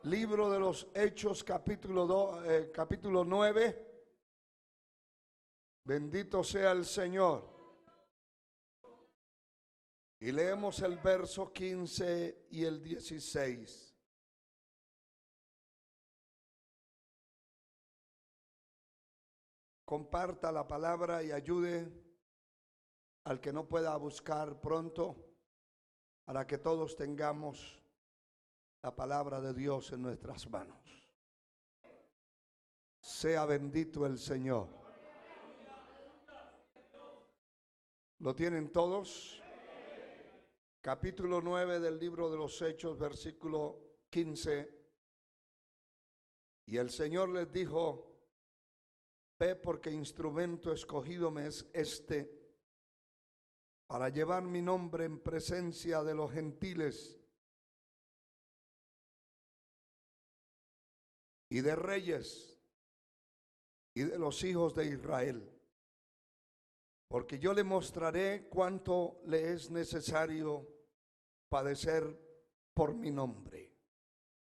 Libro de los Hechos, capítulo 9. Bendito sea el Señor. Y leemos el verso 15 y el 16. Comparta la palabra y ayude al que no pueda buscar pronto, para que todos tengamos la palabra de Dios en nuestras manos. Sea bendito el Señor. ¿Lo tienen todos? Capítulo 9 del libro de los Hechos, versículo 15. Y el Señor les dijo: ve, porque instrumento escogido me es este, para llevar mi nombre en presencia de los gentiles y de reyes y de los hijos de Israel, porque yo le mostraré cuánto le es necesario padecer por mi nombre.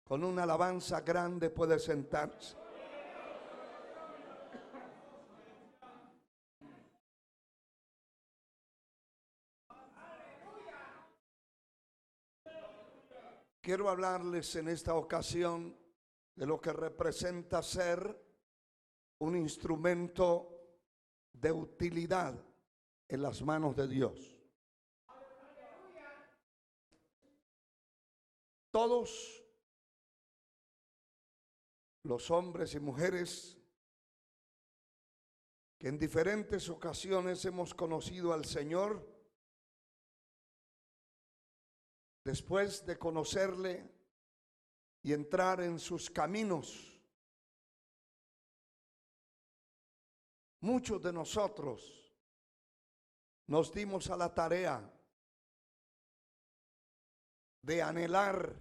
Con una alabanza grande puede sentarse. Quiero hablarles en esta ocasión de lo que representa ser un instrumento de utilidad en las manos de Dios. Todos los hombres y mujeres que en diferentes ocasiones hemos conocido al Señor, después de conocerle y entrar en sus caminos, muchos de nosotros nos dimos a la tarea de anhelar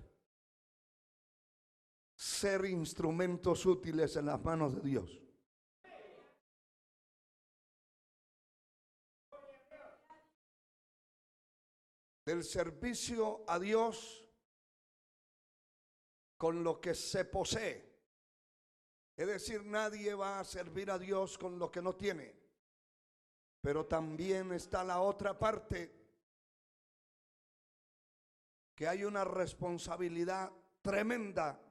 ser instrumentos útiles en las manos de Dios. Del servicio a Dios con lo que se posee. Es decir, nadie va a servir a Dios con lo que no tiene. Pero también está la otra parte, que hay una responsabilidad tremenda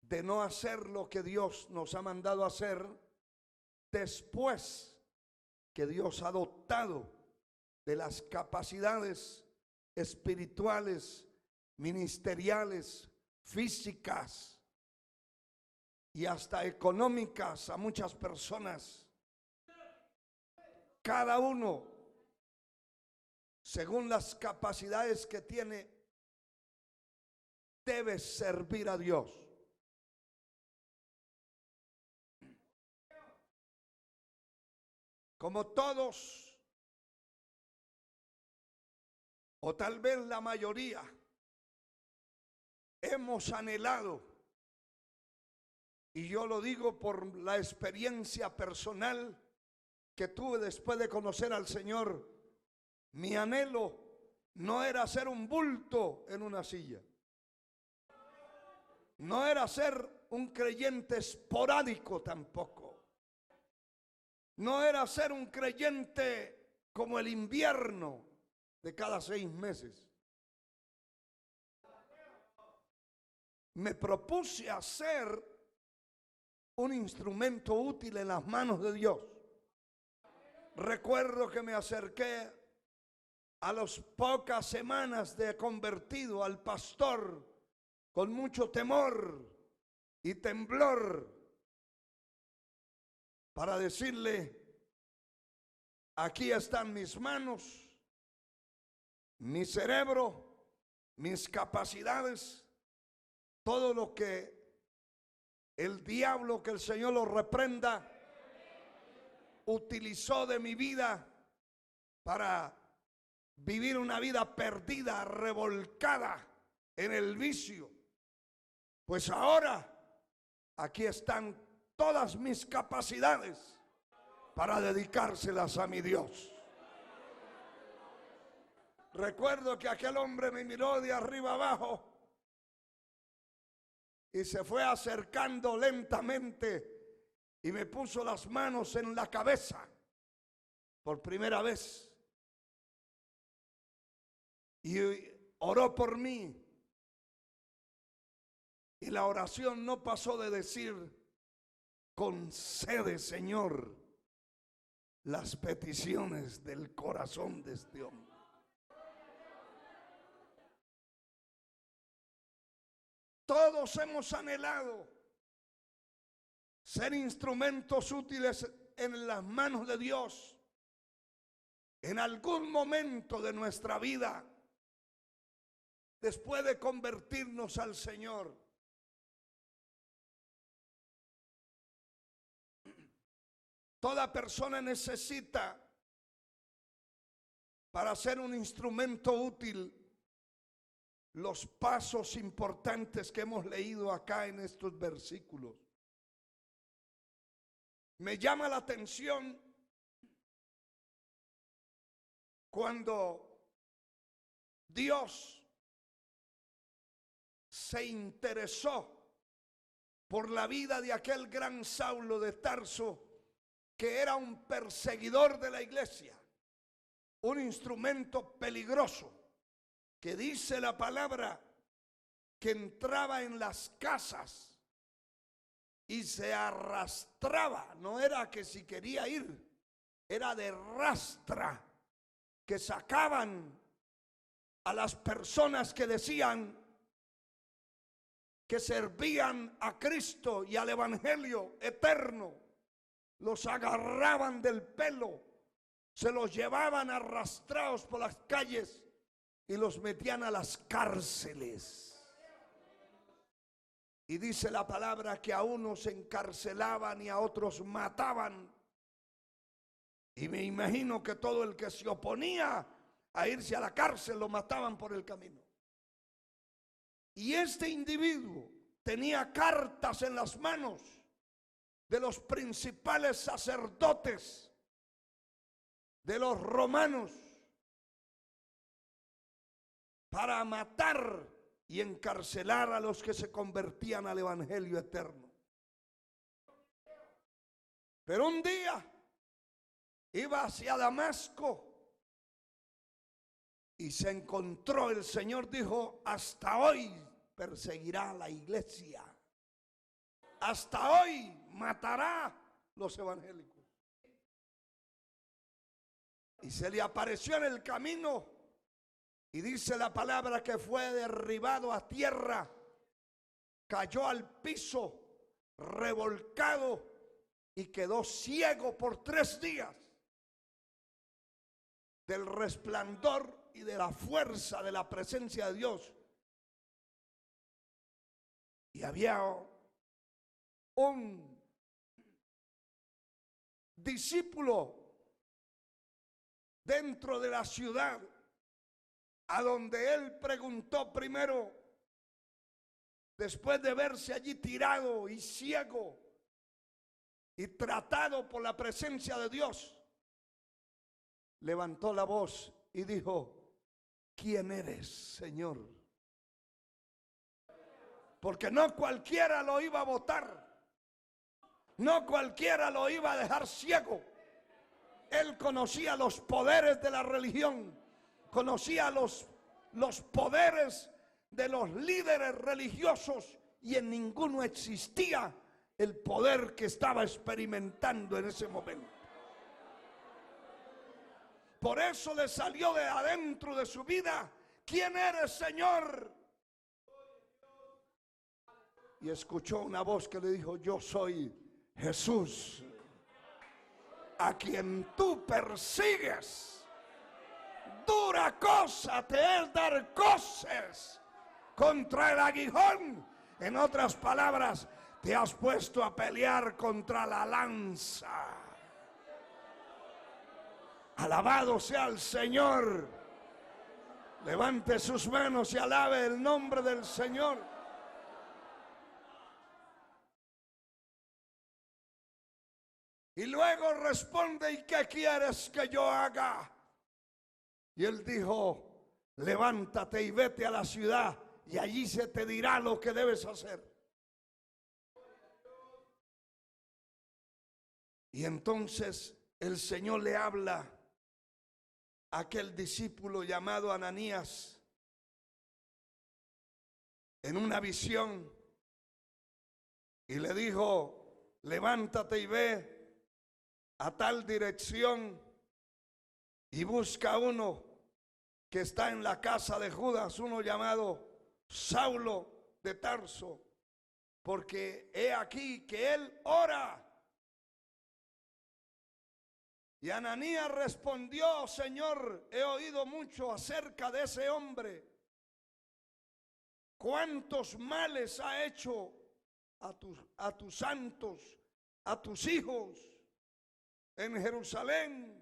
de no hacer lo que Dios nos ha mandado hacer después que Dios ha dotado de las capacidades espirituales, ministeriales, físicas y hasta económicas a muchas personas. Cada uno, según las capacidades que tiene, debe servir a Dios. Como todos, o tal vez la mayoría, hemos anhelado, y yo lo digo por la experiencia personal que tuve después de conocer al Señor, mi anhelo no era ser un bulto en una silla, no era ser un creyente esporádico tampoco, no era ser un creyente como el invierno de cada 6 meses. Me propuse hacer un instrumento útil en las manos de Dios. Recuerdo que me acerqué a las pocas semanas de convertido al pastor con mucho temor y temblor para decirle: aquí están mis manos, mi cerebro, mis capacidades, todo lo que el diablo, que el Señor lo reprenda, utilizó de mi vida para vivir una vida perdida, revolcada en el vicio. Pues ahora aquí están todas mis capacidades para dedicárselas a mi Dios. Recuerdo que aquel hombre me miró de arriba abajo y se fue acercando lentamente y me puso las manos en la cabeza por primera vez y oró por mí. Y la oración no pasó de decir: concede, Señor, las peticiones del corazón de este hombre. Todos hemos anhelado ser instrumentos útiles en las manos de Dios en algún momento de nuestra vida, después de convertirnos al Señor. Toda persona necesita, para ser un instrumento útil, los pasos importantes que hemos leído acá en estos versículos. Me llama la atención cuando Dios se interesó por la vida de aquel gran Saulo de Tarso, que era un perseguidor de la iglesia, un instrumento peligroso, que dice la palabra que entraba en las casas y se arrastraba. No era que si quería ir, era de rastra, que sacaban a las personas que decían que servían a Cristo y al evangelio eterno. Los agarraban del pelo, se los llevaban arrastrados por las calles y los metían a las cárceles. Y dice la palabra que a unos encarcelaban y a otros mataban. Y me imagino que todo el que se oponía a irse a la cárcel lo mataban por el camino. Y este individuo tenía cartas en las manos de los principales sacerdotes de los romanos para matar y encarcelar a los que se convertían al evangelio eterno. Pero un día iba hacia Damasco y se encontró, el Señor dijo: hasta hoy perseguirá a la iglesia, hasta hoy matará los evangélicos. Y se le apareció en el camino. Y dice la palabra que fue derribado a tierra, cayó al piso, revolcado, y quedó ciego por 3 días del resplandor y de la fuerza de la presencia de Dios. Y había un discípulo dentro de la ciudad, a donde él preguntó primero, después de verse allí tirado y ciego y tratado por la presencia de Dios, levantó la voz y dijo: ¿quién eres, Señor? Porque no cualquiera lo iba a botar, no cualquiera lo iba a dejar ciego. Él conocía los poderes de la religión, conocía los poderes de los líderes religiosos, y en ninguno existía el poder que estaba experimentando en ese momento. Por eso le salió de adentro de su vida: ¿quién eres, Señor? Y escuchó una voz que le dijo: yo soy Jesús, a quien tú persigues. Dura cosa te es dar coces contra el aguijón. En otras palabras, te has puesto a pelear contra la lanza. Alabado sea el Señor. Levante sus manos y alabe el nombre del Señor. Y luego responde: ¿y qué quieres que yo haga? Y él dijo: levántate y vete a la ciudad, y allí se te dirá lo que debes hacer. Y entonces el Señor le habla a aquel discípulo llamado Ananías en una visión y le dijo: levántate y ve a tal dirección y busca uno que está en la casa de Judas, uno llamado Saulo de Tarso, porque he aquí que él ora. Y Ananías respondió: Señor, he oído mucho acerca de ese hombre. ¿Cuántos males ha hecho a tus santos, a tus hijos en Jerusalén?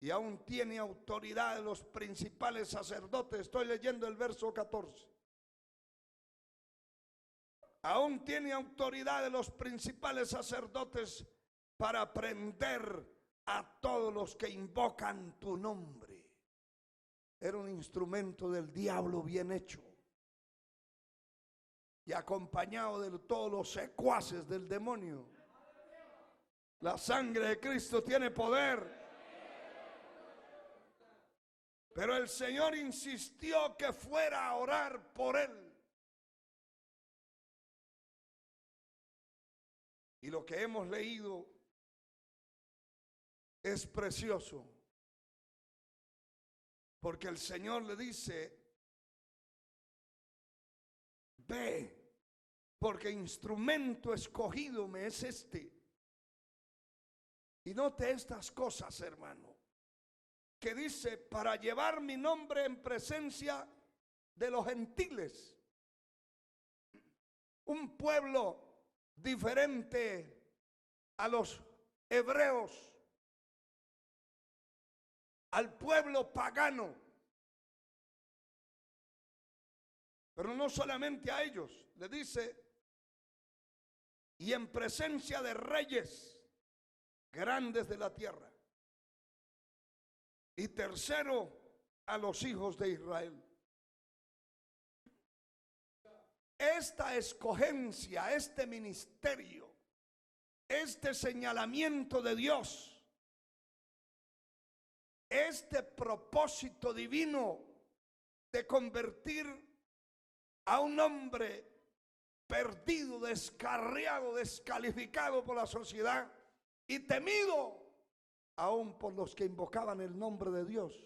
Y aún tiene autoridad de los principales sacerdotes. Estoy leyendo el verso 14. Aún tiene autoridad de los principales sacerdotes para prender a todos los que invocan tu nombre. Era un instrumento del diablo bien hecho y acompañado de todos los secuaces del demonio. La sangre de Cristo tiene poder. Pero el Señor insistió que fuera a orar por él. Y lo que hemos leído es precioso, porque el Señor le dice: ve, porque instrumento escogido me es este. Y note estas cosas, hermano, que dice: para llevar mi nombre en presencia de los gentiles. Un pueblo diferente a los hebreos, al pueblo pagano. Pero no solamente a ellos, le dice: y en presencia de reyes grandes de la tierra. Y tercero, a los hijos de Israel. Esta escogencia, este ministerio, este señalamiento de Dios, este propósito divino de convertir a un hombre perdido, descarriado, descalificado por la sociedad y temido aún por los que invocaban el nombre de Dios.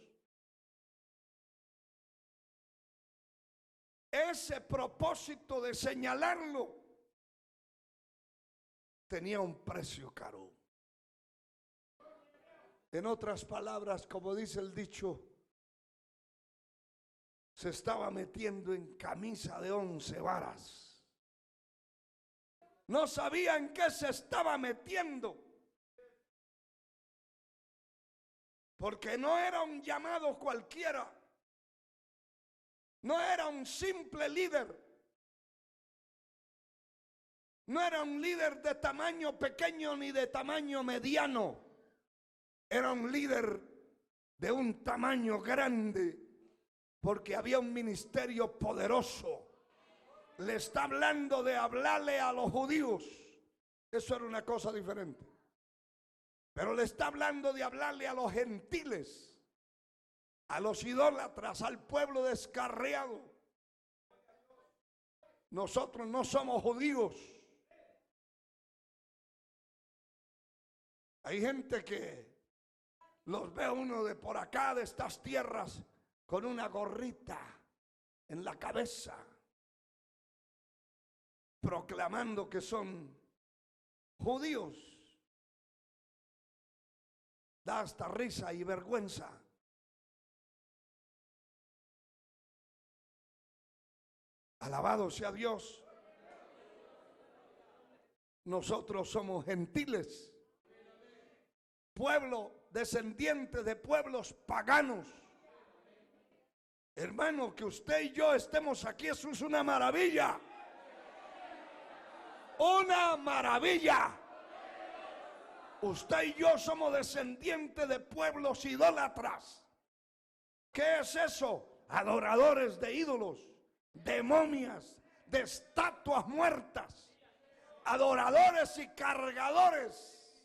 Ese propósito de señalarlo tenía un precio caro. En otras palabras, como dice el dicho, se estaba metiendo en camisa de 11 varas. No sabía en qué se estaba metiendo, porque no era un llamado cualquiera. No era un simple líder. No era un líder de tamaño pequeño ni de tamaño mediano. Era un líder de un tamaño grande, porque había un ministerio poderoso. Le está hablando de hablarle a los judíos. Eso era una cosa diferente. Pero le está hablando de hablarle a los gentiles, a los idólatras, al pueblo descarriado. Nosotros no somos judíos. Hay gente que los ve uno de por acá, de estas tierras, con una gorrita en la cabeza, proclamando que son judíos. Da hasta risa y vergüenza. Alabado sea Dios. Nosotros somos gentiles, pueblo descendiente de pueblos paganos. Hermano, que usted y yo estemos aquí, eso es una maravilla. Una maravilla. Usted y yo somos descendientes de pueblos idólatras. ¿Qué es eso? Adoradores de ídolos, de momias, de estatuas muertas, adoradores y cargadores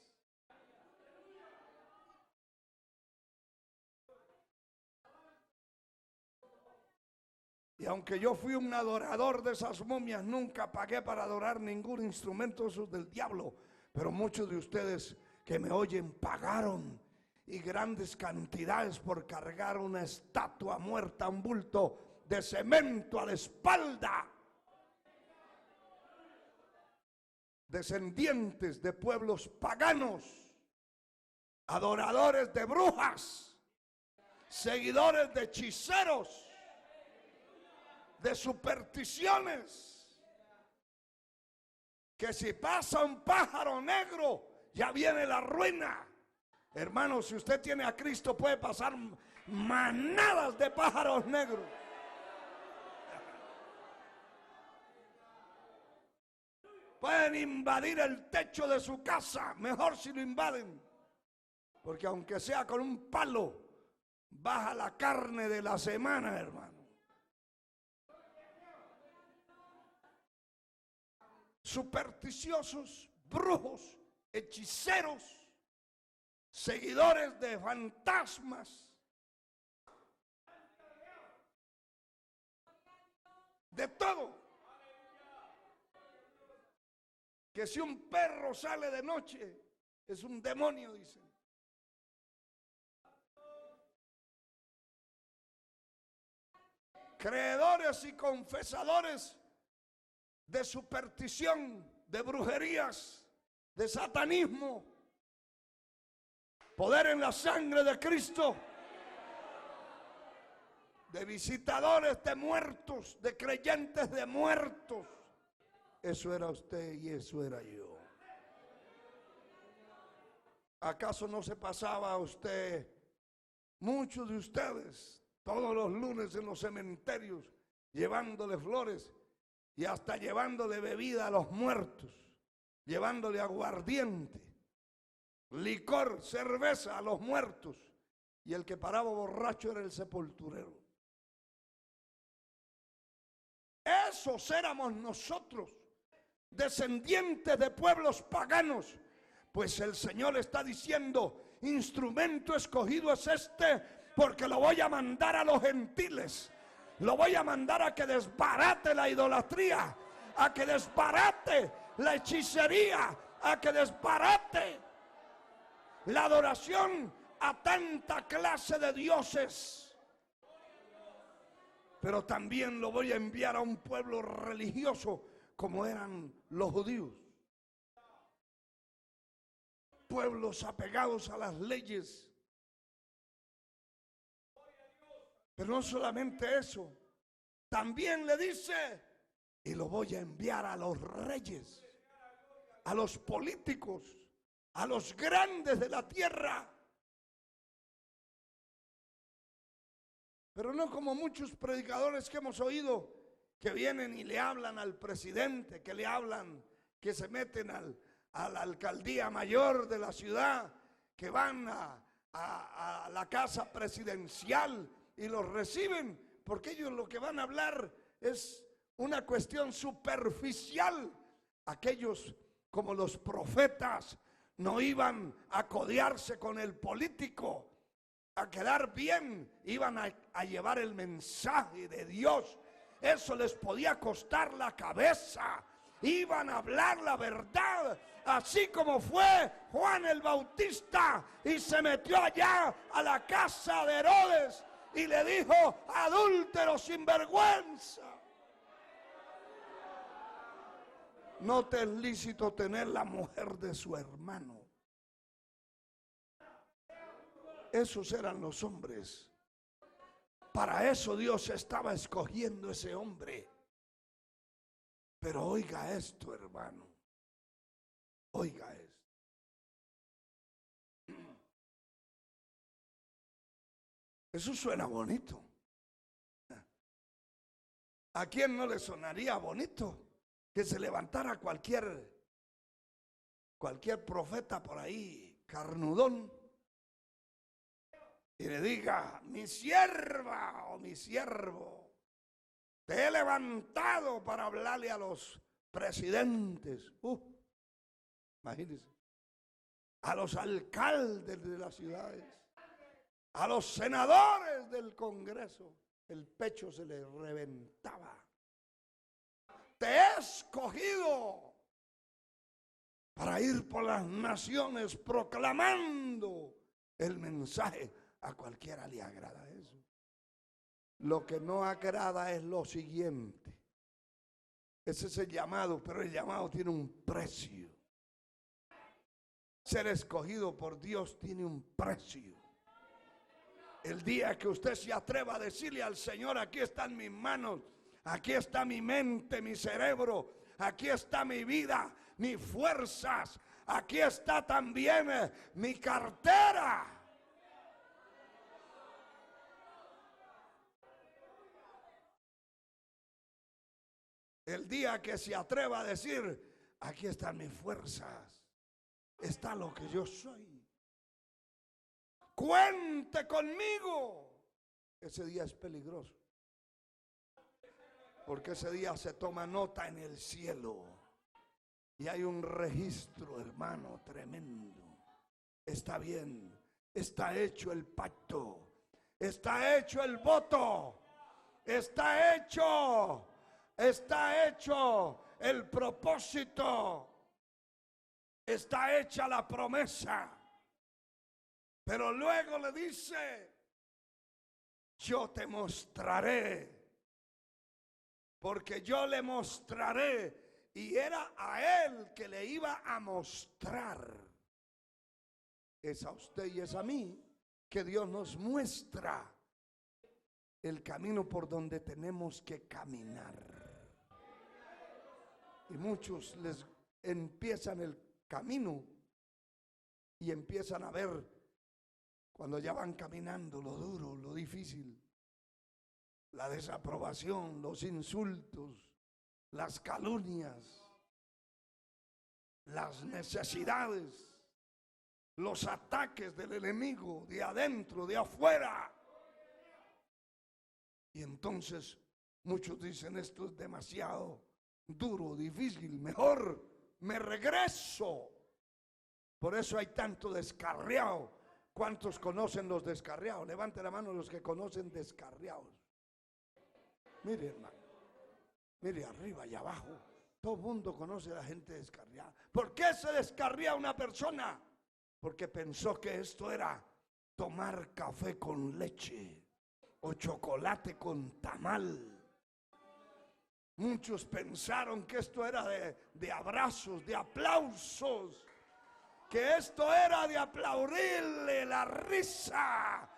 Y aunque yo fui un adorador de esas momias, nunca pagué para adorar ningún instrumento de esos del diablo. Pero muchos de ustedes que me oyen pagaron, y grandes cantidades, por cargar una estatua muerta, un bulto de cemento a la espalda. Descendientes de pueblos paganos, adoradores de brujas, seguidores de hechiceros, de supersticiones, que si pasa un pájaro negro ya viene la ruina. Hermano, si usted tiene a Cristo, puede pasar manadas de pájaros negros. Pueden invadir el techo de su casa, mejor si lo invaden, porque aunque sea con un palo, baja la carne de la semana, hermano. Supersticiosos, brujos, hechiceros, seguidores de fantasmas, de todo. Que si un perro sale de noche, es un demonio, dicen. Creedores y confesadores de superstición, de brujerías, de satanismo, poder en la sangre de Cristo, de visitadores de muertos, de creyentes de muertos. Eso era usted y eso era yo. ¿Acaso no se pasaba a usted, muchos de ustedes, todos los lunes en los cementerios, llevándole flores y hasta llevándole bebida a los muertos, llevándole aguardiente, licor, cerveza a los muertos? Y el que paraba borracho era el sepulturero. Esos éramos nosotros, descendientes de pueblos paganos. Pues el Señor está diciendo: instrumento escogido es este, porque lo voy a mandar a los gentiles. Lo voy a mandar a que desbarate la idolatría, a que desbarate la hechicería, a que desbarate la adoración a tanta clase de dioses. Pero también lo voy a enviar a un pueblo religioso como eran los judíos. Pueblos apegados a las leyes. Pero no solamente eso, también le dice: y lo voy a enviar a los reyes, a los políticos, a los grandes de la tierra. Pero no como muchos predicadores que hemos oído, que vienen y le hablan al presidente, que le hablan, que se meten a la alcaldía mayor de la ciudad, que van a la casa presidencial y los reciben, porque ellos lo que van a hablar es una cuestión superficial. Aquellos, como los profetas, no iban a codearse con el político, a quedar bien, iban a llevar el mensaje de Dios. Eso les podía costar la cabeza. Iban a hablar la verdad, así como fue Juan el Bautista y se metió allá a la casa de Herodes y le dijo: adúltero, sinvergüenza, no te es lícito tener la mujer de su hermano. Esos eran los hombres. Para eso Dios estaba escogiendo ese hombre. Pero oiga esto, hermano. Oiga esto. Eso suena bonito. ¿A quién no le sonaría bonito que se levantara cualquier profeta por ahí, carnudón, y le diga: mi sierva o mi siervo, te he levantado para hablarle a los presidentes, imagínense, a los alcaldes de las ciudades, a los senadores del Congreso, el pecho se le reventaba. Te he escogido para ir por las naciones proclamando el mensaje. A cualquiera le agrada eso. Lo que no agrada es lo siguiente. Ese es el llamado, pero el llamado tiene un precio. Ser escogido por Dios tiene un precio. El día que usted se atreva a decirle al Señor: aquí están mis manos, aquí está mi mente, mi cerebro, aquí está mi vida, mis fuerzas, aquí está también mi cartera. El día que se atreva a decir: aquí están mis fuerzas, está lo que yo soy, cuente conmigo. Ese día es peligroso, porque ese día se toma nota en el cielo y hay un registro, hermano, tremendo. Está bien, está hecho el pacto, está hecho el voto, está hecho el propósito, está hecha la promesa. Pero luego le dice: yo te mostraré, porque yo le mostraré. Y era a él que le iba a mostrar. Es a usted y es a mí que Dios nos muestra el camino por donde tenemos que caminar. Y muchos les empiezan el camino y empiezan a ver, cuando ya van caminando, lo duro, lo difícil, la desaprobación, los insultos, las calumnias, las necesidades, los ataques del enemigo, de adentro, de afuera. Y entonces muchos dicen: esto es demasiado duro, difícil, mejor me regreso. Por eso hay tanto descarriado. ¿Cuántos conocen los descarriados? Levante la mano los que conocen descarriados. Mire, hermano, mire arriba y abajo. Todo el mundo conoce a la gente descarriada. ¿Por qué se descarría una persona? Porque pensó que esto era tomar café con leche o chocolate con tamal. Muchos pensaron que esto era de abrazos, de aplausos, que esto era de aplaudirle la risa.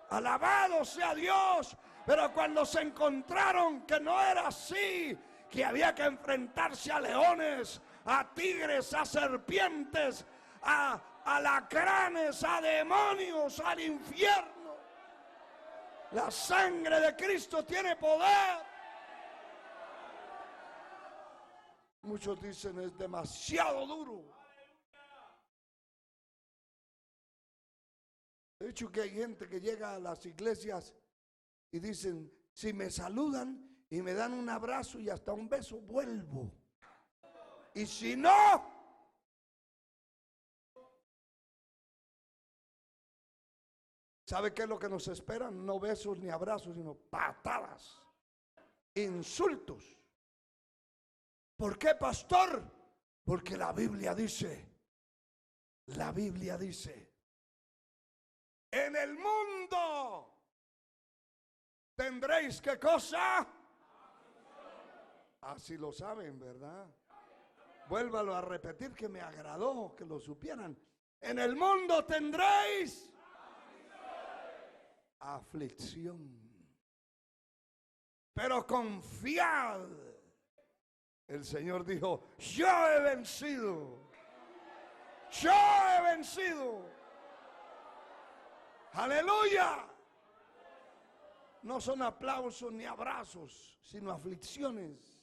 Alabado sea Dios. Pero cuando se encontraron que no era así, que había que enfrentarse a leones, a tigres, a serpientes, a alacranes, a demonios, al infierno. La sangre de Cristo tiene poder. Muchos dicen: es demasiado duro. De hecho, que hay gente que llega a las iglesias y dicen: si me saludan y me dan un abrazo y hasta un beso, vuelvo. Y si no, ¿sabe qué es lo que nos esperan? No besos ni abrazos, sino patadas, insultos. ¿Por qué, pastor? Porque la Biblia dice, en el mundo tendréis ¿qué cosa? Así lo saben, ¿verdad? Vuélvalo a repetir, que me agradó que lo supieran. En el mundo tendréis aflicción. Pero confiad. El Señor dijo: yo he vencido. Yo he vencido. Aleluya. No son aplausos ni abrazos, sino aflicciones.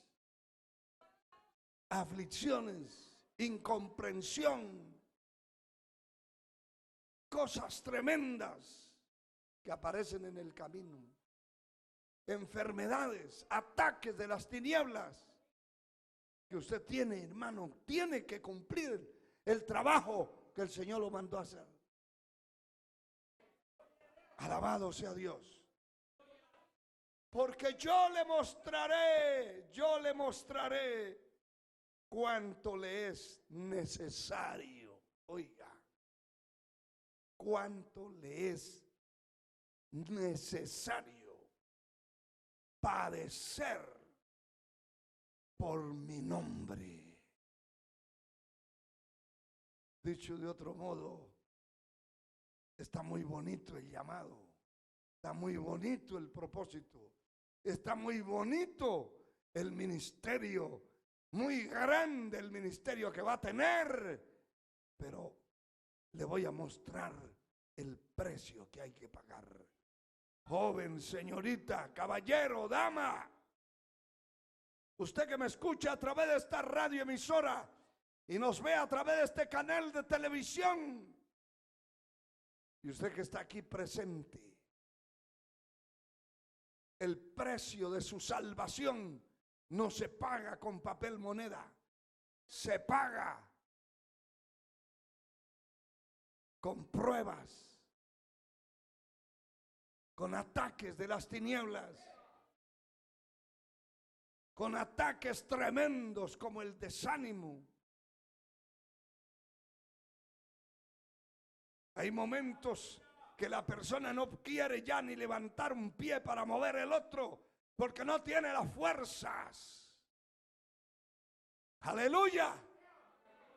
Aflicciones, incomprensión, cosas tremendas que aparecen en el camino. Enfermedades, ataques de las tinieblas que usted tiene, hermano, tiene que cumplir el trabajo que el Señor lo mandó a hacer. Alabado sea Dios. Porque yo le mostraré cuánto le es necesario. Oiga, cuánto le es necesario padecer por mi nombre. Dicho de otro modo, está muy bonito el llamado, está muy bonito el propósito, está muy bonito el ministerio, muy grande el ministerio que va a tener, pero le voy a mostrar el precio que hay que pagar. Joven, señorita, caballero, dama, usted que me escucha a través de esta radioemisora y nos ve a través de este canal de televisión, y usted que está aquí presente, el precio de su salvación no se paga con papel moneda, se paga con pruebas, con ataques de las tinieblas, con ataques tremendos como el desánimo. Hay momentos que la persona no quiere ya ni levantar un pie para mover el otro, porque no tiene las fuerzas. Aleluya.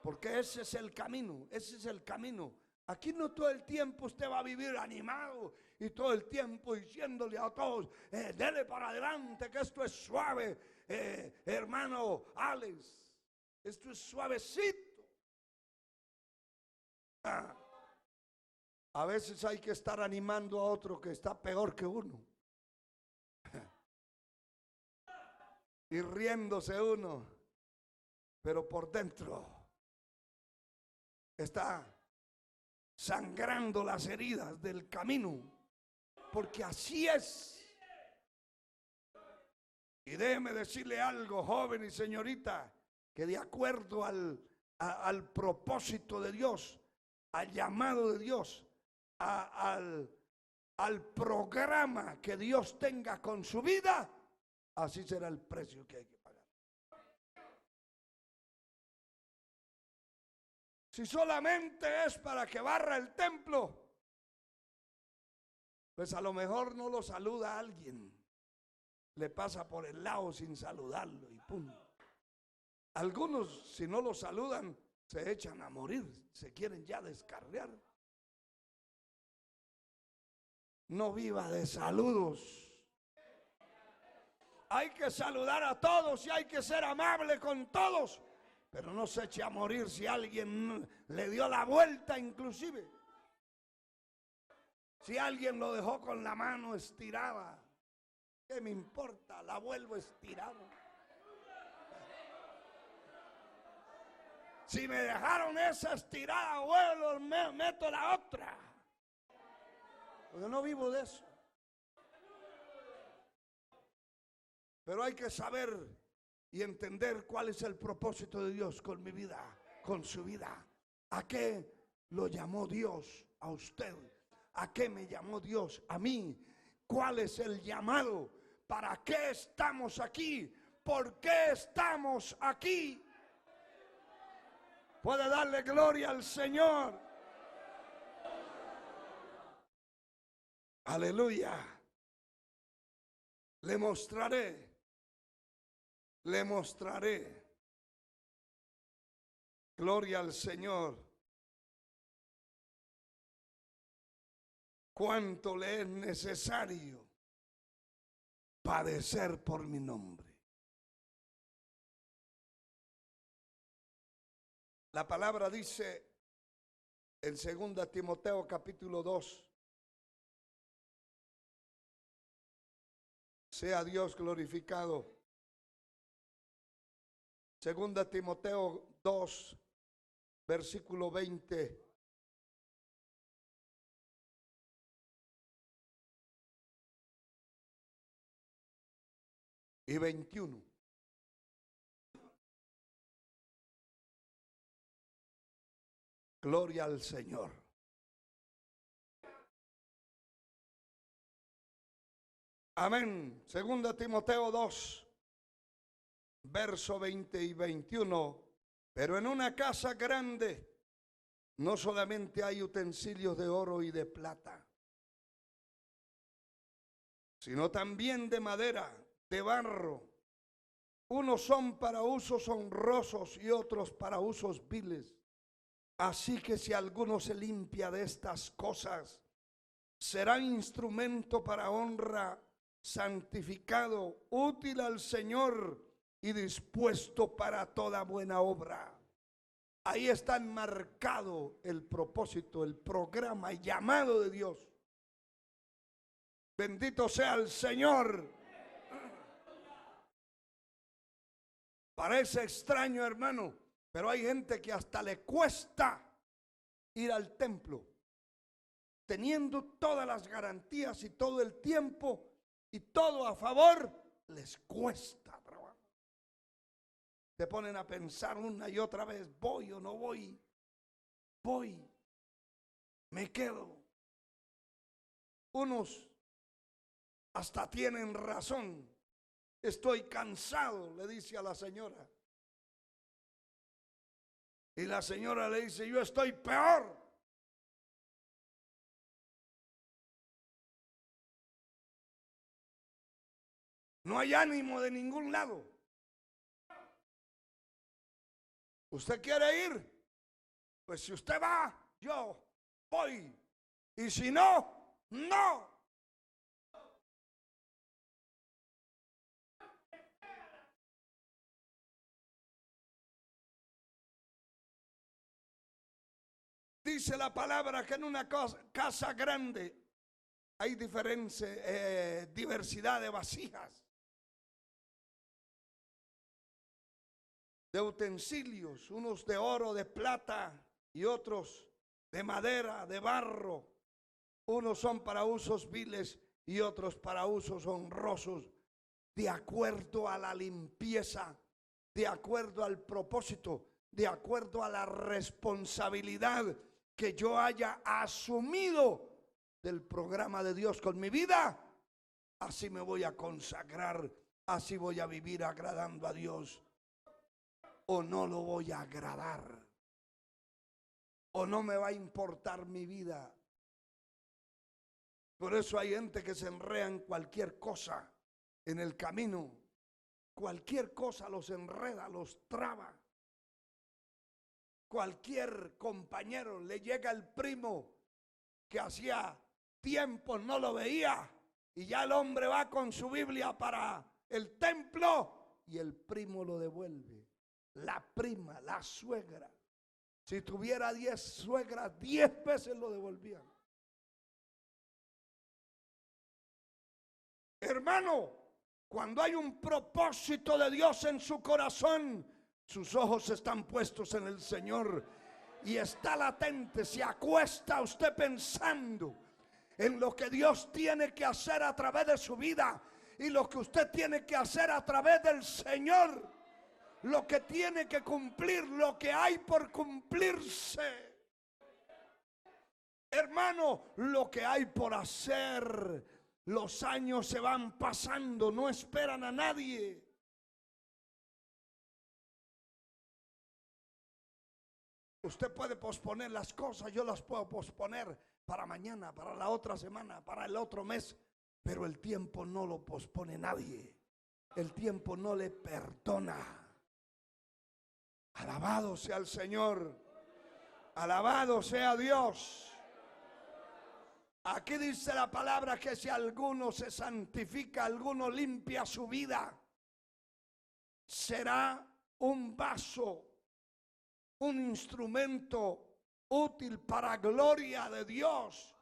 Porque ese es el camino, ese es el camino. Aquí no todo el tiempo usted va a vivir animado y todo el tiempo diciéndole a todos, dele para adelante que esto es suave, hermano Alex, esto es suavecito. A veces hay que estar animando a otro que está peor que uno. Y riéndose uno, pero por dentro está sangrando las heridas del camino, porque así es. Y déjeme decirle algo, joven y señorita, que de acuerdo al propósito de Dios, al llamado de Dios, al programa que Dios tenga con su vida, así será el precio que hay que pagar. Si solamente es para que barra el templo, pues a lo mejor no lo saluda alguien, le pasa por el lado sin saludarlo y punto. Algunos, si no lo saludan, se echan a morir, se quieren ya descarriar. No viva de saludos. Hay que saludar a todos y hay que ser amable con todos, pero no se eche a morir si alguien le dio la vuelta inclusive. Si alguien lo dejó con la mano estirada, ¿qué me importa? La vuelvo a estirar. Si me dejaron esa estirada, vuelvo, meto la otra. Porque no vivo de eso. Pero hay que saber y entender cuál es el propósito de Dios con mi vida, con su vida. ¿A qué lo llamó Dios a usted? ¿A qué me llamó Dios a mí? ¿Cuál es el llamado? ¿Para qué estamos aquí? ¿Por qué estamos aquí? Puede darle gloria al Señor. Aleluya. Le mostraré. Gloria al Señor. Cuánto le es necesario padecer por mi nombre. La palabra dice en 2 Timoteo capítulo 2. Sea Dios glorificado. 2 Timoteo 2, versículo 20. Y 21. Gloria al Señor. Amén. Segunda Timoteo 2, verso 20 y 21. Pero en una casa grande no solamente hay utensilios de oro y de plata, sino también de madera, de barro. Unos son para usos honrosos y otros para usos viles. Así que si alguno se limpia de estas cosas, será instrumento para honra, santificado, útil al Señor y dispuesto para toda buena obra. Ahí está enmarcado el propósito, el programa, el llamado de Dios. Bendito sea el Señor. Parece extraño, hermano, pero hay gente que hasta le cuesta ir al templo, teniendo todas las garantías y todo el tiempo y todo a favor, les cuesta trabajo. Te ponen a pensar una y otra vez, voy o no voy, voy, me quedo. Unos hasta tienen razón. Estoy cansado, le dice a la señora. Y la señora le dice, yo estoy peor. No hay ánimo de ningún lado. ¿Usted quiere ir? Pues si usted va, yo voy. Y si no, no. Dice la palabra que en una casa grande hay diversidad de vasijas, de utensilios, unos de oro, de plata y otros de madera, de barro. Unos son para usos viles y otros para usos honrosos, de acuerdo a la limpieza, de acuerdo al propósito, de acuerdo a la responsabilidad que yo haya asumido del programa de Dios con mi vida. Así me voy a consagrar, así voy a vivir agradando a Dios. O no lo voy a agradar, o no me va a importar mi vida. Por eso hay gente que se enreda en cualquier cosa en el camino. Cualquier cosa los enreda, los traba. Cualquier compañero, le llega el primo que hacía tiempo no lo veía y ya el hombre va con su Biblia para el templo y el primo lo devuelve. La prima, la suegra, si tuviera 10 suegras, 10 veces lo devolvían. Hermano, cuando hay un propósito de Dios en su corazón, sus ojos están puestos en el Señor y está latente. Se acuesta usted pensando en lo que Dios tiene que hacer a través de su vida y lo que usted tiene que hacer a través del Señor, lo que tiene que cumplir, lo que hay por cumplirse. Hermano, lo que hay por hacer. Los años se van pasando, no esperan a nadie. Usted puede posponer las cosas, yo las puedo posponer para mañana, para la otra semana, para el otro mes, pero el tiempo no lo pospone nadie. El tiempo no le perdona. Alabado sea el Señor. Alabado sea Dios. Aquí dice la palabra que si alguno se santifica, alguno limpia su vida, será un vaso, un instrumento útil para gloria de Dios.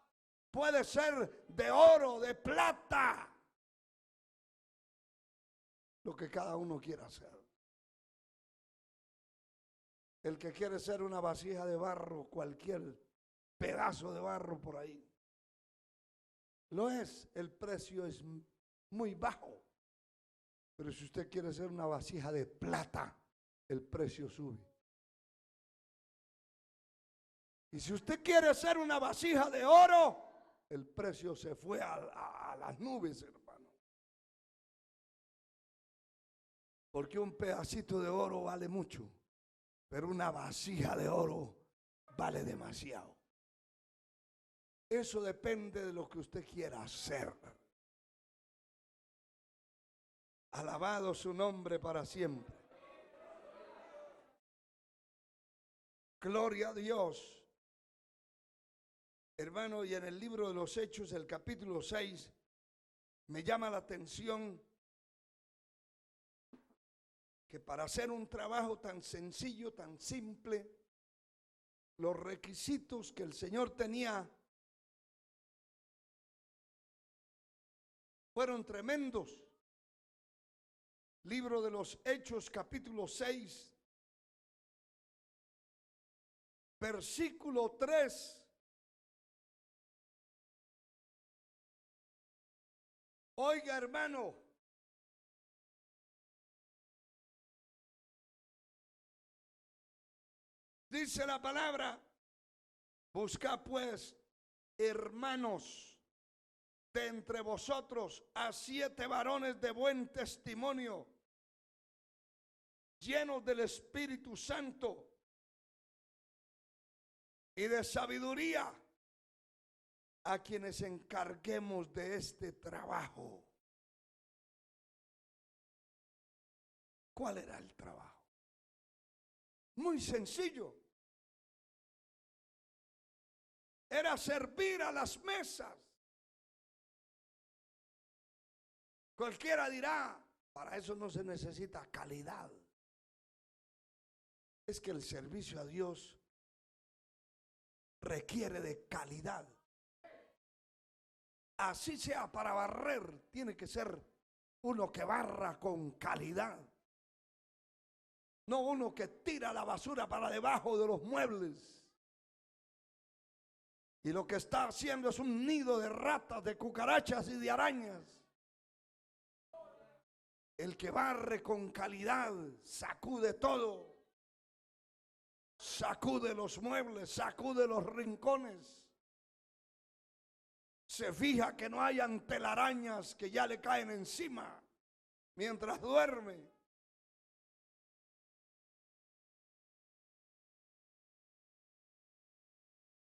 Puede ser de oro, de plata, lo que cada uno quiera hacer. El que quiere ser una vasija de barro, cualquier pedazo de barro por ahí, lo es, el precio es muy bajo. Pero si usted quiere ser una vasija de plata, el precio sube. Y si usted quiere ser una vasija de oro, el precio se fue a las nubes, hermano. Porque un pedacito de oro vale mucho, pero una vasija de oro vale demasiado. Eso depende de lo que usted quiera hacer. Alabado su nombre para siempre. Gloria a Dios. Hermano, y en el libro de los Hechos, el capítulo 6, me llama la atención que para hacer un trabajo tan sencillo, tan simple, los requisitos que el Señor tenía fueron tremendos. Libro de los Hechos, capítulo 6, versículo 3. Oiga, hermano, dice la palabra: buscad pues, hermanos, de entre vosotros a 7 varones de buen testimonio, llenos del Espíritu Santo y de sabiduría, a quienes encarguemos de este trabajo. ¿Cuál era el trabajo? Muy sencillo. Era servir a las mesas. Cualquiera dirá, para eso no se necesita calidad. Es que el servicio a Dios requiere de calidad. Así sea para barrer, tiene que ser uno que barra con calidad. No uno que tira la basura para debajo de los muebles. Y lo que está haciendo es un nido de ratas, de cucarachas y de arañas. El que barre con calidad sacude todo. Sacude los muebles, sacude los rincones. Se fija que no hayan telarañas que ya le caen encima mientras duerme.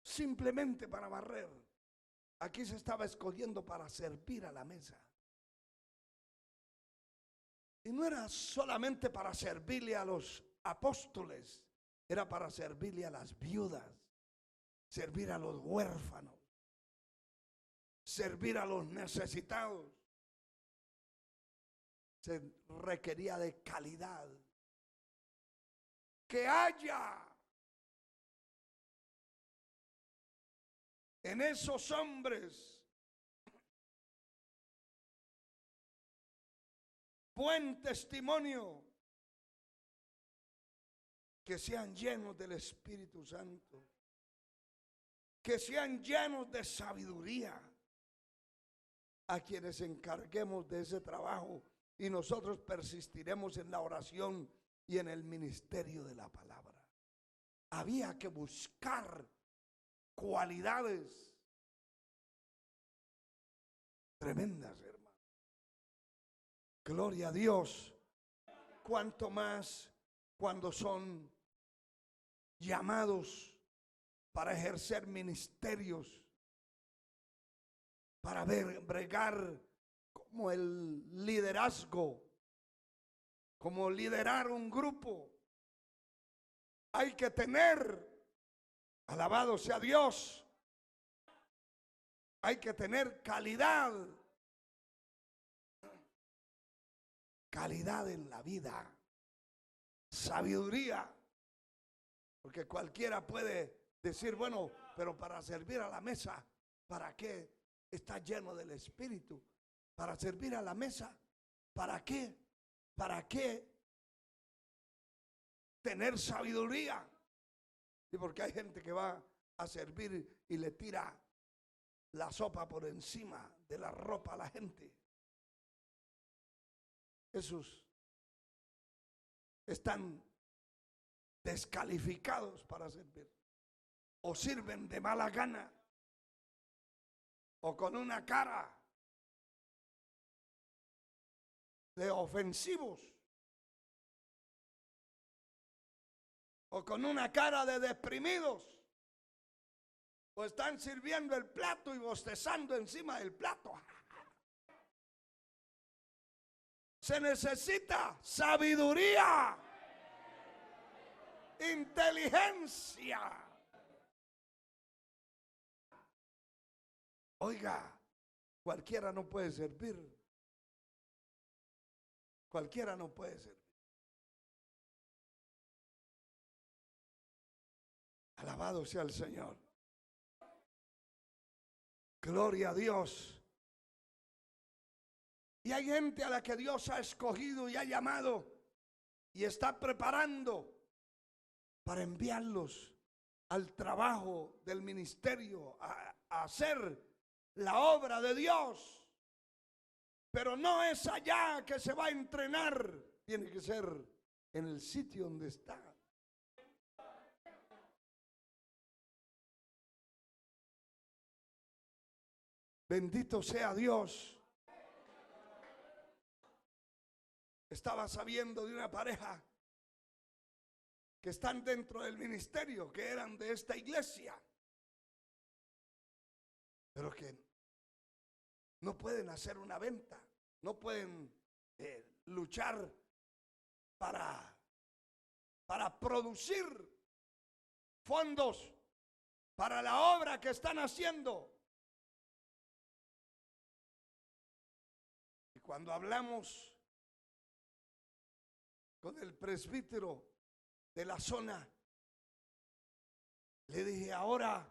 Simplemente para barrer. Aquí se estaba escogiendo para servir a la mesa. Y no era solamente para servirle a los apóstoles, era para servirle a las viudas, servir a los huérfanos, servir a los necesitados. Se requería de calidad. Que haya en esos hombres buen testimonio, que sean llenos del Espíritu Santo, que sean llenos de sabiduría, a quienes encarguemos de ese trabajo, y nosotros persistiremos en la oración y en el ministerio de la palabra. Había que buscar cualidades tremendas, hermano. Gloria a Dios. Cuanto más cuando son llamados para ejercer ministerios, para bregar como el liderazgo, como liderar un grupo. Hay que tener, alabado sea Dios, hay que tener calidad. Calidad en la vida, sabiduría, porque cualquiera puede decir, bueno, pero para servir a la mesa, ¿para qué está lleno del Espíritu? Para servir a la mesa, ¿para qué? ¿Para qué tener sabiduría? Y porque hay gente que va a servir y le tira la sopa por encima de la ropa a la gente. Esos están descalificados para servir. O sirven de mala gana, o con una cara de ofensivos. o con una cara de deprimidos, o están sirviendo el plato y bostezando encima del plato. Se necesita sabiduría, inteligencia. Oiga, cualquiera no puede servir. Cualquiera no puede servir. Alabado sea el Señor. Gloria a Dios. Y hay gente a la que Dios ha escogido y ha llamado y está preparando para enviarlos al trabajo del ministerio, a hacer la obra de Dios. Pero no es allá que se va a entrenar, tiene que ser en el sitio donde está. Bendito sea Dios. Estaba sabiendo de una pareja que están dentro del ministerio, que eran de esta iglesia, pero que no pueden hacer una venta, no pueden luchar para producir fondos para la obra que están haciendo. Y cuando hablamos con el presbítero de la zona, le dije, ahora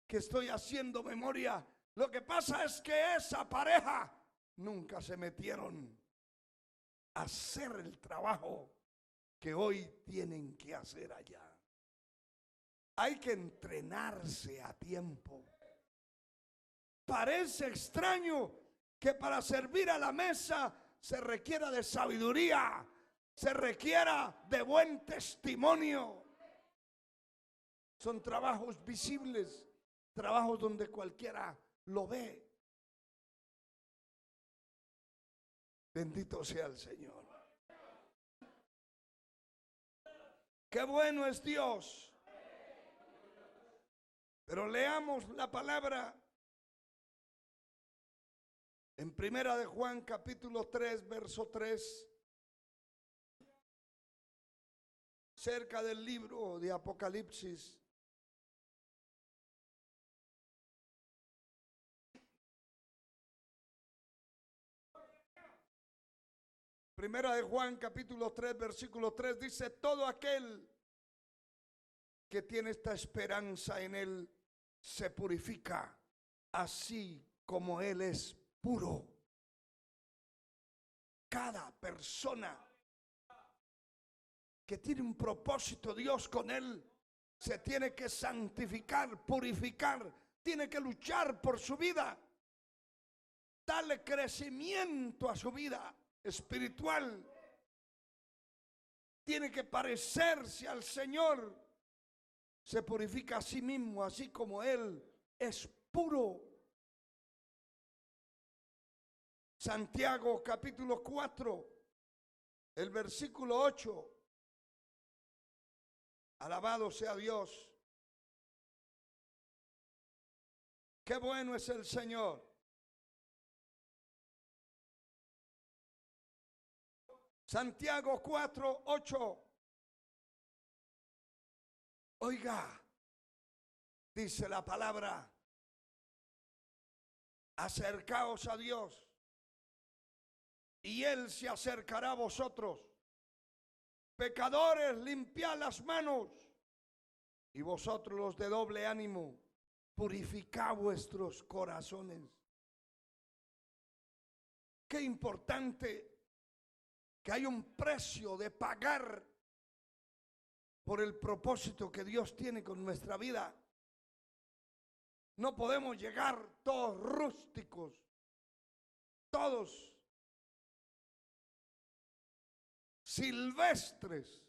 que estoy haciendo memoria, lo que pasa es que esa pareja nunca se metieron a hacer el trabajo que hoy tienen que hacer allá. Hay que entrenarse a tiempo. Parece extraño que para servir a la mesa se requiera de sabiduría, se requiera de buen testimonio. Son trabajos visibles, trabajos donde cualquiera lo ve. Bendito sea el Señor. Qué bueno es Dios. Pero leamos la palabra en Primera de Juan capítulo 3, verso 3. Cerca del libro de Apocalipsis. Primera de Juan capítulo 3, versículo 3 dice, todo aquel que tiene esta esperanza en él se purifica, así como él es puro. Cada persona que tiene un propósito Dios con él se tiene que santificar, purificar, tiene que luchar por su vida, darle crecimiento a su vida espiritual, tiene que parecerse al Señor, se purifica a sí mismo, así como él es puro. Santiago capítulo 4, el versículo 8. Alabado sea Dios. Qué bueno es el Señor. Santiago 4, 8. Oiga, dice la palabra, acercaos a Dios y Él se acercará a vosotros. Pecadores, limpiad las manos, y vosotros los de doble ánimo, purificad vuestros corazones. Qué importante que hay un precio de pagar por el propósito que Dios tiene con nuestra vida. No podemos llegar todos rústicos, todos silvestres.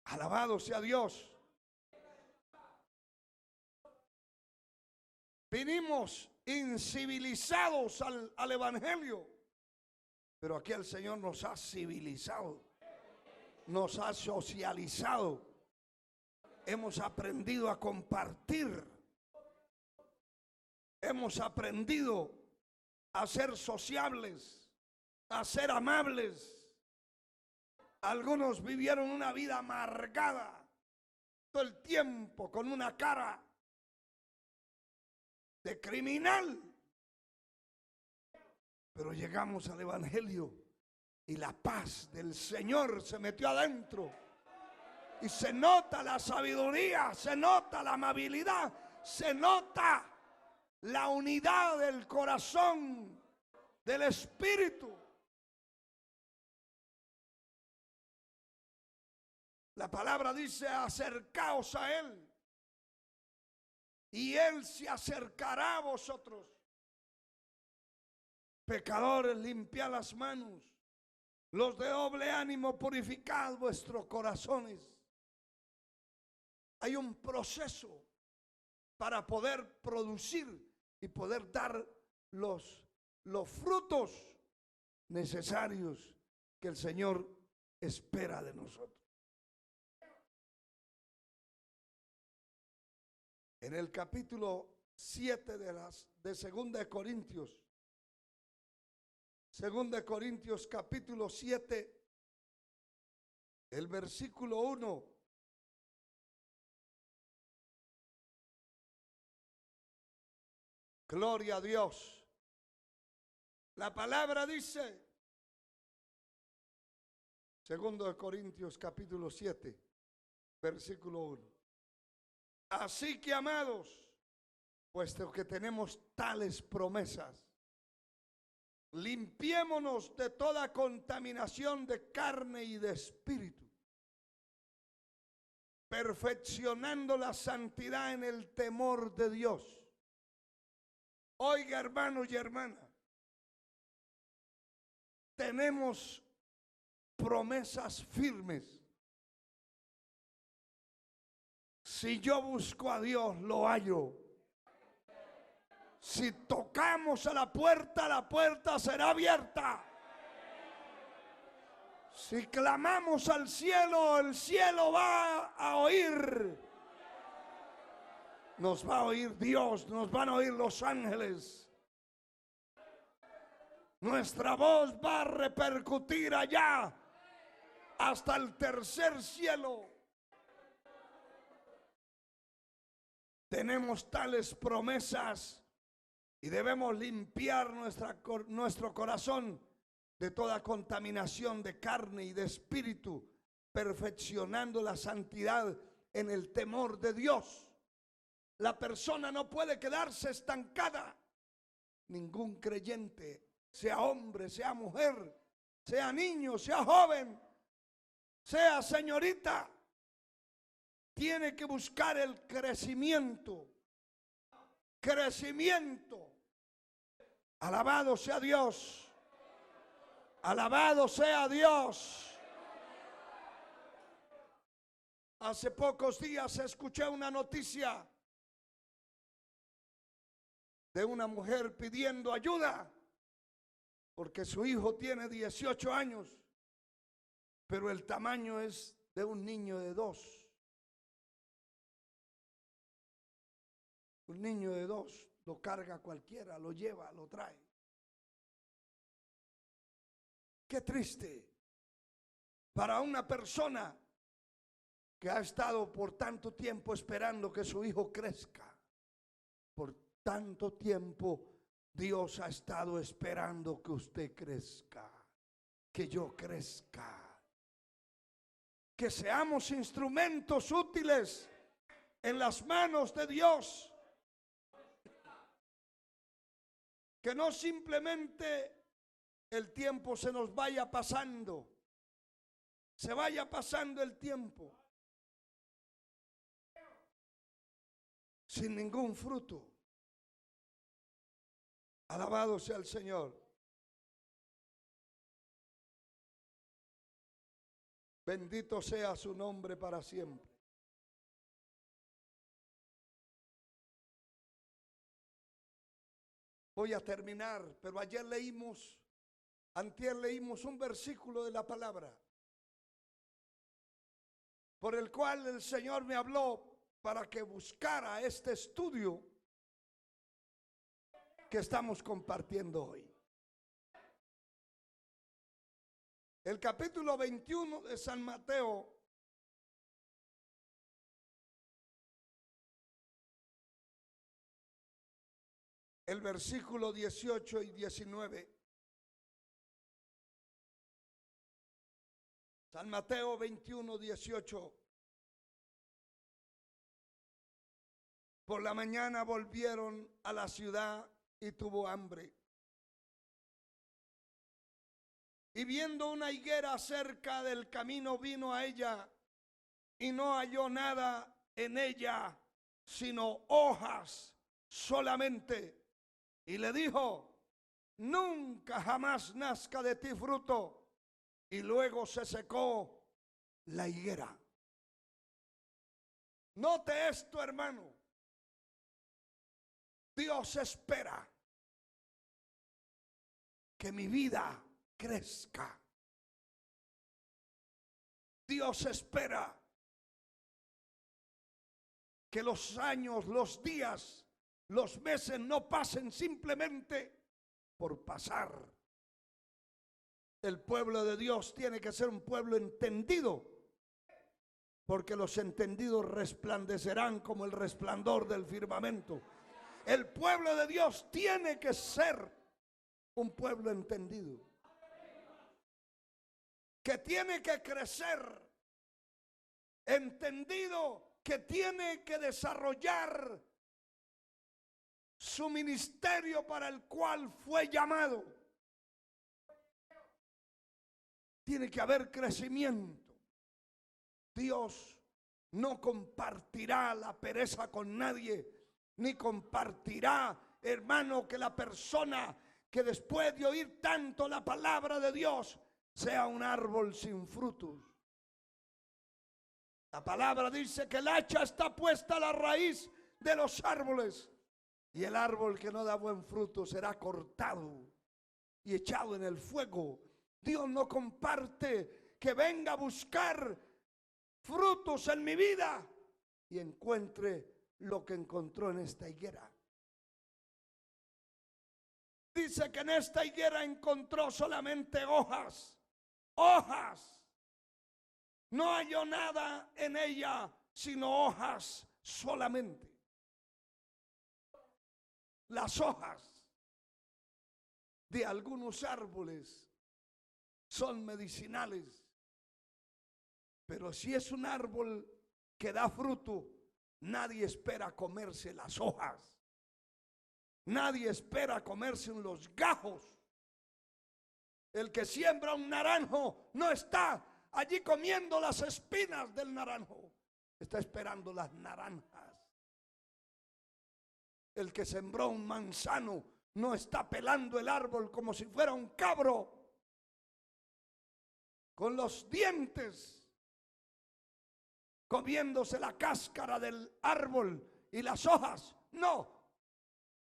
Alabado sea Dios. Vinimos incivilizados al evangelio. Pero aquí el Señor nos ha civilizado, nos ha socializado. Hemos aprendido a compartir. Hemos aprendido a ser sociables, a ser amables. Algunos vivieron una vida amargada todo el tiempo con una cara de criminal. Pero llegamos al Evangelio y la paz del Señor se metió adentro. Y se nota la sabiduría, se nota la amabilidad, se nota la unidad del corazón, del espíritu. La palabra dice: acercaos a Él y Él se acercará a vosotros. Pecadores, limpiad las manos. Los de doble ánimo, purificad vuestros corazones. Hay un proceso para poder producir y poder dar los frutos necesarios que el Señor espera de nosotros. En el capítulo 7 de 2 de Corintios, 2 de Corintios capítulo 7, el versículo 1. Gloria a Dios. La palabra dice, 2 de Corintios capítulo 7, versículo 1. Así que, amados, puesto que tenemos tales promesas, limpiémonos de toda contaminación de carne y de espíritu, perfeccionando la santidad en el temor de Dios. Oiga, hermanos y hermanas, tenemos promesas firmes. Si yo busco a Dios, lo hallo. Si tocamos a la puerta será abierta. Si clamamos al cielo, el cielo va a oír. Nos va a oír Dios, nos van a oír los ángeles. Nuestra voz va a repercutir allá hasta el tercer cielo. Tenemos tales promesas y debemos limpiar nuestro corazón de toda contaminación de carne y de espíritu, perfeccionando la santidad en el temor de Dios. La persona no puede quedarse estancada. Ningún creyente, sea hombre, sea mujer, sea niño, sea joven, sea señorita, tiene que buscar el crecimiento. Crecimiento. Alabado sea Dios. Alabado sea Dios. Hace pocos días escuché una noticia de una mujer pidiendo ayuda porque su hijo tiene 18 años, pero el tamaño es de un niño de 2. Un niño de 2 lo carga cualquiera, lo lleva, lo trae. Qué triste para una persona que ha estado por tanto tiempo esperando que su hijo crezca. Por tanto tiempo Dios ha estado esperando que usted crezca, que yo crezca, que seamos instrumentos útiles en las manos de Dios. Que no simplemente el tiempo se nos vaya pasando, se vaya pasando el tiempo sin ningún fruto. Alabado sea el Señor. Bendito sea su nombre para siempre. Voy a terminar, pero ayer leímos Antier leímos un versículo de la palabra por el cual el Señor me habló para que buscara este estudio que estamos compartiendo hoy. El capítulo 21 de San Mateo el versículo 18 y 19. San Mateo 21, 18. Por la mañana volvieron a la ciudad y tuvo hambre. Y viendo una higuera cerca del camino, vino a ella y no halló nada en ella, sino hojas solamente. Y le dijo: nunca jamás nazca de ti fruto. Y luego se secó la higuera. Note esto, hermano. Dios espera que mi vida crezca. Dios espera que los años, los días, los meses no pasen simplemente por pasar. El pueblo de Dios tiene que ser un pueblo entendido, porque los entendidos resplandecerán como el resplandor del firmamento. El pueblo de Dios tiene que ser un pueblo entendido, que tiene que crecer, entendido, que tiene que desarrollar su ministerio para el cual fue llamado. Tiene que haber crecimiento. Dios no compartirá la pereza con nadie, ni compartirá, hermano, que la persona que después de oír tanto la palabra de Dios sea un árbol sin frutos. La palabra dice que el hacha está puesta a la raíz de los árboles, y el árbol que no da buen fruto será cortado y echado en el fuego. Dios no comparte que venga a buscar frutos en mi vida y encuentre lo que encontró en esta higuera. Dice que en esta higuera encontró solamente hojas, hojas. No halló nada en ella sino hojas solamente. Las hojas de algunos árboles son medicinales, pero si es un árbol que da fruto, nadie espera comerse las hojas. Nadie espera comerse los gajos. El que siembra un naranjo no está allí comiendo las espinas del naranjo, está esperando las naranjas. El que sembró un manzano no está pelando el árbol como si fuera un cabro, con los dientes, comiéndose la cáscara del árbol y las hojas. No,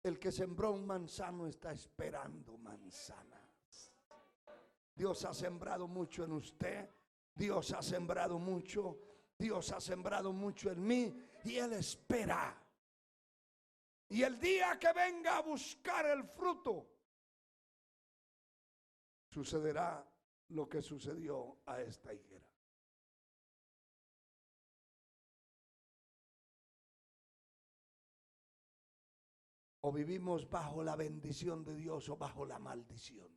el que sembró un manzano está esperando manzanas. Dios ha sembrado mucho en usted, Dios ha sembrado mucho, Dios ha sembrado mucho en mí, y Él espera. Y el día que venga a buscar el fruto, sucederá lo que sucedió a esta higuera. O vivimos bajo la bendición de Dios o bajo la maldición.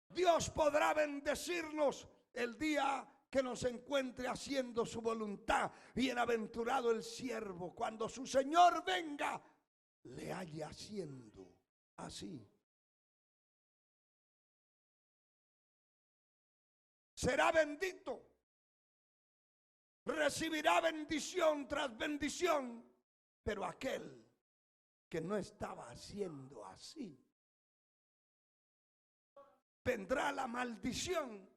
Dios podrá bendecirnos el día que nos encuentre haciendo su voluntad. Bienaventurado el siervo cuando su Señor venga, le haya haciendo así. Será bendito, recibirá bendición tras bendición, pero aquel que no estaba haciendo así, vendrá la maldición,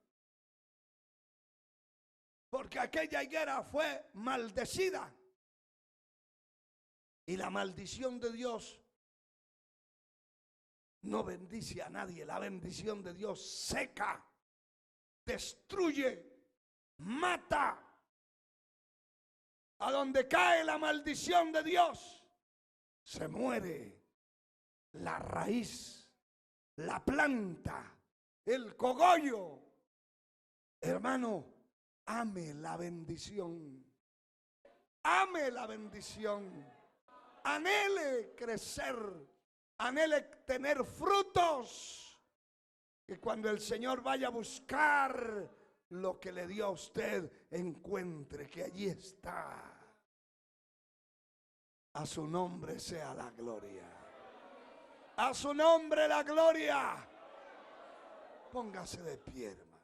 porque aquella higuera fue maldecida, y la maldición de Dios no bendice a nadie. La bendición de Dios seca, destruye, mata. A donde cae la maldición de Dios, se muere la raíz, la planta, el cogollo. Hermano, ame la bendición. Ame la bendición. Anhele crecer. Anhele tener frutos. Que cuando el Señor vaya a buscar lo que le dio a usted, encuentre que allí está. A su nombre sea la gloria. A su nombre la gloria. Póngase de pie, hermano.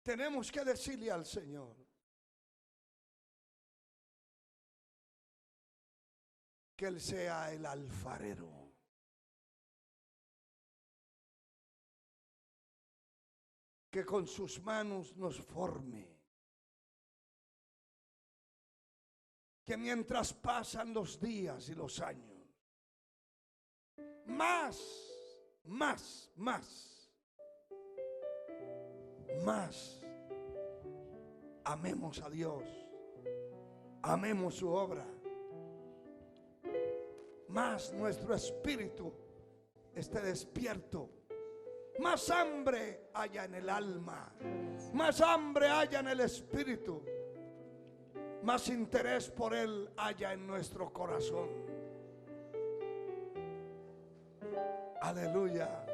Tenemos que decirle al Señor que Él sea el alfarero. Que con sus manos nos forme. Que mientras pasan los días y los años, más amemos a Dios, amemos su obra, más nuestro espíritu esté despierto, más hambre haya en el alma, más hambre haya en el espíritu, más interés por Él haya en nuestro corazón. Aleluya.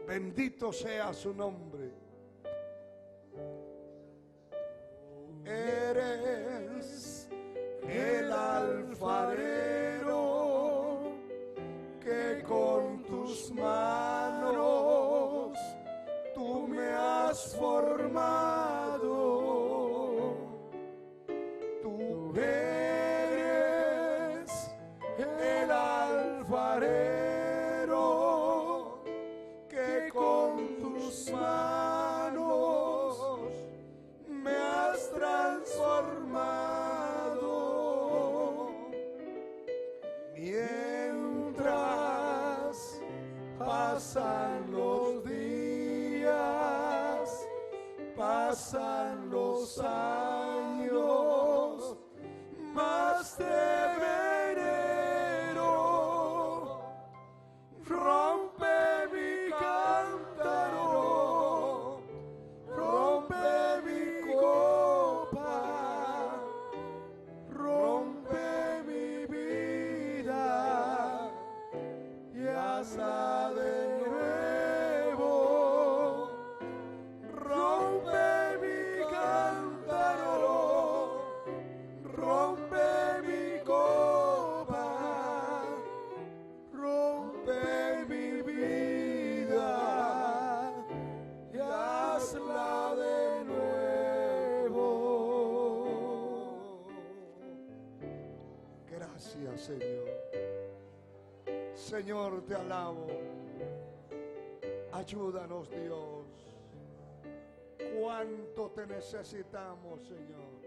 Bendito sea su nombre. Eres el alfarero que con tus manos tú me has formado. Tú eres el alfarero que con tus manos me has transformado. Mientras pasan los días, pasan los años, más te venero. Rompe mi cántaro, rompe mi copa, rompe mi vida y hazla de nuevo. Rompe mi cántaro, rompe mi copa, rompe mi vida y hazla de nuevo. Gracias, Señor. Señor, te alabo. Ayúdanos, Dios. Cuánto te necesitamos, Señor.